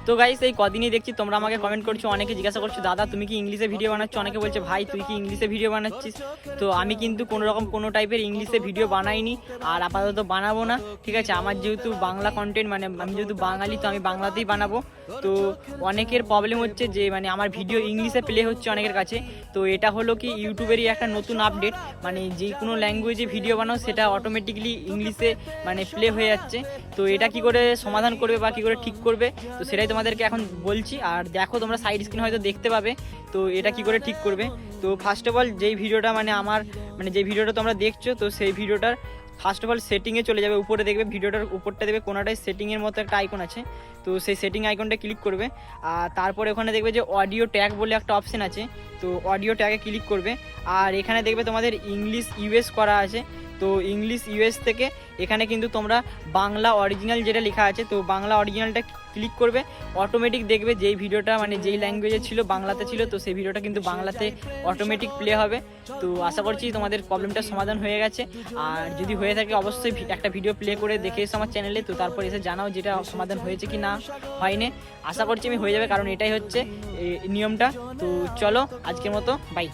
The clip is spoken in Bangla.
তো গাইস এই কদিনই দেখছি তোমরা আমাকে কমেন্ট করছো, অনেকে জিজ্ঞাসা করছো দাদা তুমি কি ইংলিশে ভিডিও বানাচ্ছ, অনেকে বলছে ভাই তুই কি ইংলিশে ভিডিও বানাচ্ছিস। তো আমি কিন্তু কোনো টাইপের ইংলিশে ভিডিও বানাইনি আর আপাতত বানাবো না, ঠিক আছে। আমার যেহেতু বাংলা কন্টেন্ট, মানে আমি যেহেতু বাঙালি, তো আমি বাংলাতেই বানাবো। তো অনেকের প্রবলেম হচ্ছে যে মানে আমার ভিডিও ইংলিশে প্লে হচ্ছে অনেকের কাছে। তো এটা হলো কি ইউটিউবেরই একটা নতুন আপডেট, মানে যে কোনো ল্যাঙ্গুয়েজে ভিডিও বানাও সেটা অটোমেটিকলি ইংলিশে মানে প্লে হয়ে যাচ্ছে। তো এটা কি করে সমাধান করবে বা কি করে ঠিক করবে, তো সেটাই তোমাদেরকে এখন বলছি। আর দেখো তোমরা সাইড স্ক্রিন হয়তো দেখতে পাবে, তো এটা কি করে ঠিক করবে। তো ফার্স্ট অফ অল যেই ভিডিওটা মানে আমার মানে যে ভিডিওটা তোমরা দেখছো, তো সেই ভিডিওটার ফার্স্ট অফ অল সেটিংয়ে চলে যাবে। উপরে দেখবে ভিডিওটার উপরটা দেখবে কোনোটায় সেটিংয়ের মতো একটা আইকন আছে, তো সেই সেটিং আইকনটা ক্লিক করবে। আর তারপরে ওখানে দেখবে যে অডিও ট্যাগ বলে একটা অপশন আছে, তো অডিও ট্যাগে ক্লিক করবে। আর এখানে দেখবে তোমাদের ইংলিশ ইউএস করা আছে, তো ইংলিশ ইউএস থেকে এখানে কিন্তু তোমরা বাংলা অরিজিনাল যেটা লেখা আছে, তো বাংলা অরিজিনালটা ক্লিক করবে। অটোমেটিক দেখবে যেই ভিডিওটা মানে যেই ল্যাঙ্গুয়েজে ছিল বাংলাতে ছিল, তো সেই ভিডিওটা কিন্তু বাংলাতে অটোমেটিক প্লে হবে। তো আশা করছি তোমাদের প্রবলেমটার সমাধান হয়ে গেছে। আর যদি হয়ে থাকে অবশ্যই একটা ভিডিও প্লে করে দেখে এসো আমার চ্যানেলে, তো তারপর এসে জানাও যেটা সমাধান হয়েছে কি না হয়নি। আশা করছি আমি হয়ে যাবে, কারণ এটাই হচ্ছে নিয়মটা। তো চলো আজকের মতো বাই।